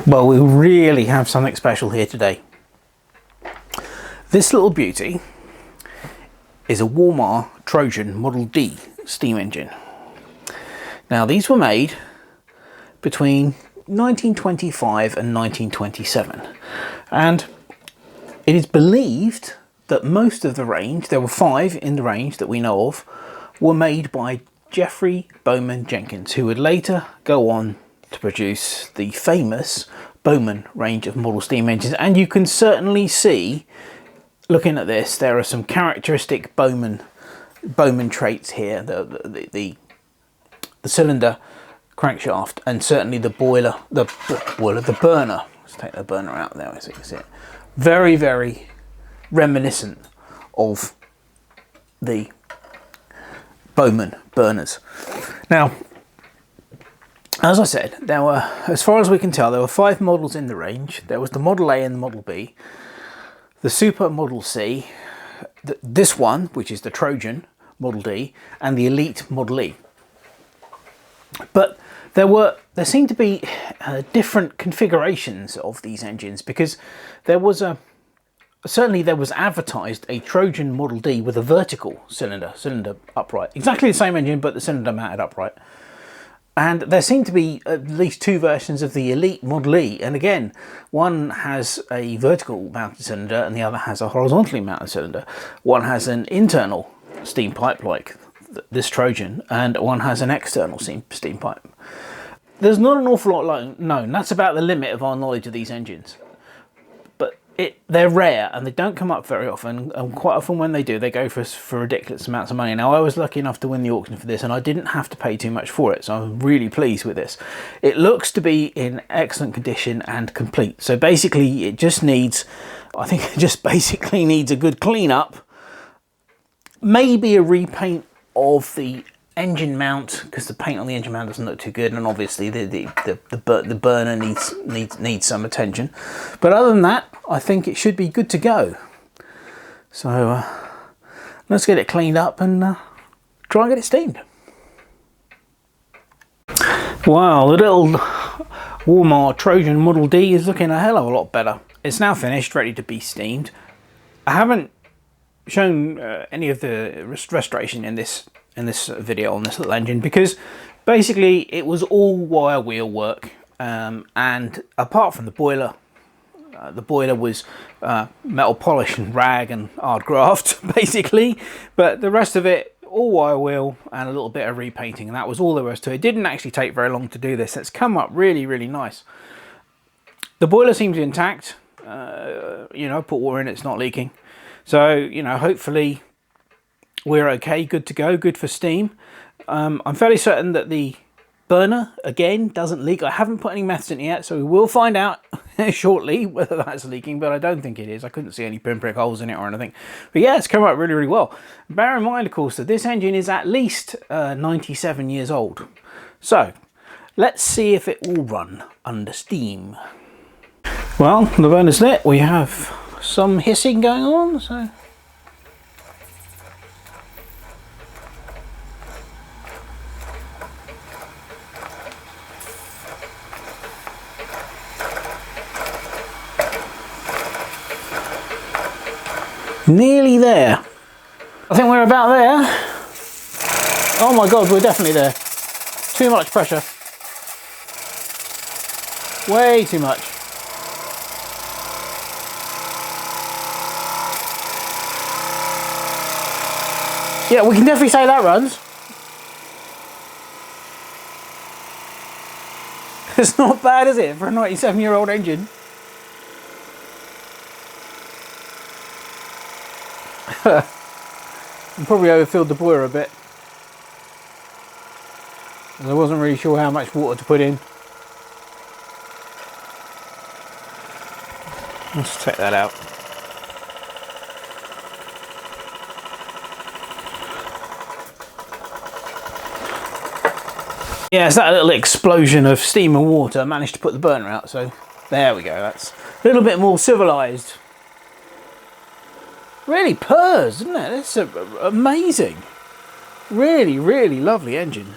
Well, we really have something special here today. This little beauty is a Wormar Trojan Model D steam engine. Now, these were made between 1925 and 1927, and it is believed that most of the range, there were 5 in the range that we know of, were made by Geoffrey Bowman Jenkins, who would later go on to produce the famous Bowman range of model steam engines. And you can certainly see, looking at this, there are some characteristic Bowman traits here. The cylinder crankshaft, and certainly the boiler, the burner. Let's take the burner out there so you can see it. Very, very reminiscent of the Bowman burners. Now, as I said, there were, as far as we can tell, there were 5 models in the range. There was the Model A and the Model B, the Super Model C, this one, which is the Trojan Model D, and the Elite Model E. But there seemed to be different configurations of these engines, because there was certainly there was advertised a Trojan Model D with a vertical cylinder upright. Exactly the same engine, but the cylinder mounted upright. And there seemed to be at least 2 versions of the Elite Model E. And again, one has a vertical mounted cylinder and the other has a horizontally mounted cylinder. One has an internal steam pipe like this Trojan, and one has an external steam pipe. There's not an awful lot known. That's about the limit of our knowledge of these engines. They're rare and they don't come up very often, and quite often when they do, they go for ridiculous amounts of money. Now, I was lucky enough to win the auction for this, and I didn't have to pay too much for it, so I'm really pleased with this. It looks to be in excellent condition and complete. So basically it just needs, I think it just basically needs a good clean up, maybe a repaint of the engine mount, because the paint on the engine mount doesn't look too good, and obviously the burner needs some attention. But other than that, I think it should be good to go. So let's get it cleaned up and try and get it steamed. Wow, the little Wormar Trojan Model D is looking a hell of a lot better. It's now finished, ready to be steamed. I haven't shown any of the restoration in this video on this little engine, because basically it was all wire wheel work, and apart from the boiler was metal polish and rag and hard graft basically, but the rest of it all wire wheel and a little bit of repainting, and that was all there was to it. It didn't actually take very long to do this. It's come up really, really nice. The boiler seems intact. You know, put water in, it's not leaking, so you know, hopefully we're okay, good to go, good for steam. I'm fairly certain that the burner, again, doesn't leak. I haven't put any methods in it yet, so we will find out shortly whether that's leaking, but I don't think it is. I couldn't see any pinprick holes in it or anything. But yeah, it's come out really, really well. Bear in mind, of course, that this engine is at least 97 years old. So let's see if it will run under steam. Well, the burner's lit. We have some hissing going on, so... Nearly there. I think we're about there. Oh my god, we're definitely there. Too much pressure. Way too much. Yeah, we can definitely say that runs. It's not bad, is it, for a 97-year-old engine? I probably overfilled the boiler a bit. I wasn't really sure how much water to put in. Let's check that out. Yeah, it's that little explosion of steam and water managed to put the burner out, so there we go. That's a little bit more civilized. Really purrs, isn't it? It's amazing. Really, really lovely engine.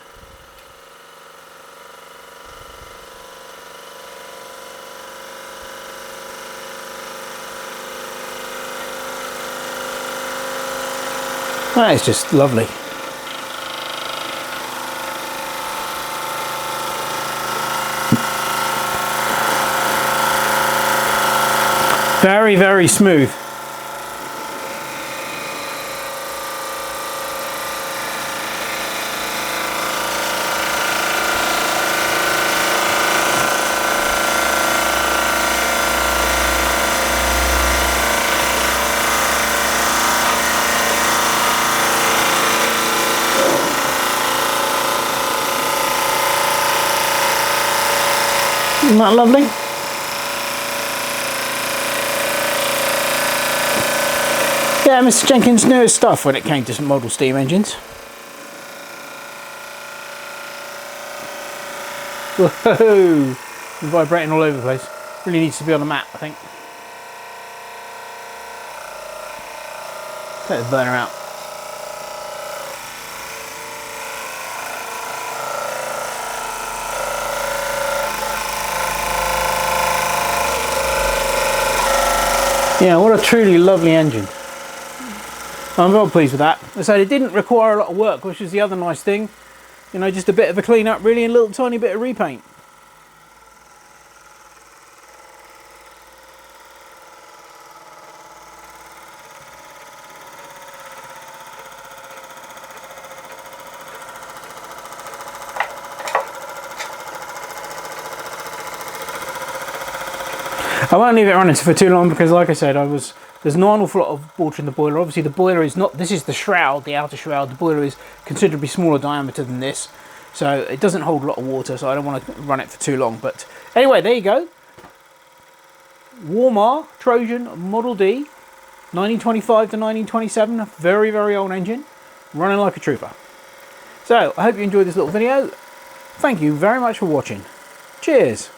That is just lovely. Very, very smooth. Isn't that lovely? Yeah, Mr. Jenkins knew his stuff when it came to some model steam engines. Whoa! Vibrating all over the place. Really needs to be on the mat, I think. Take the burner out. Yeah, what a truly lovely engine. I'm well pleased with that. As I said, it didn't require a lot of work, which is the other nice thing. You know, just a bit of a clean up really, and a little tiny bit of repaint. I won't leave it running for too long because, like I said, there's not an awful lot of water in the boiler. Obviously, the boiler is not. This is the shroud, the outer shroud. The boiler is considerably smaller diameter than this, so it doesn't hold a lot of water. So I don't want to run it for too long. But anyway, there you go. Wormar Trojan Model D, 1925 to 1927. A very, very old engine, running like a trooper. So I hope you enjoyed this little video. Thank you very much for watching. Cheers.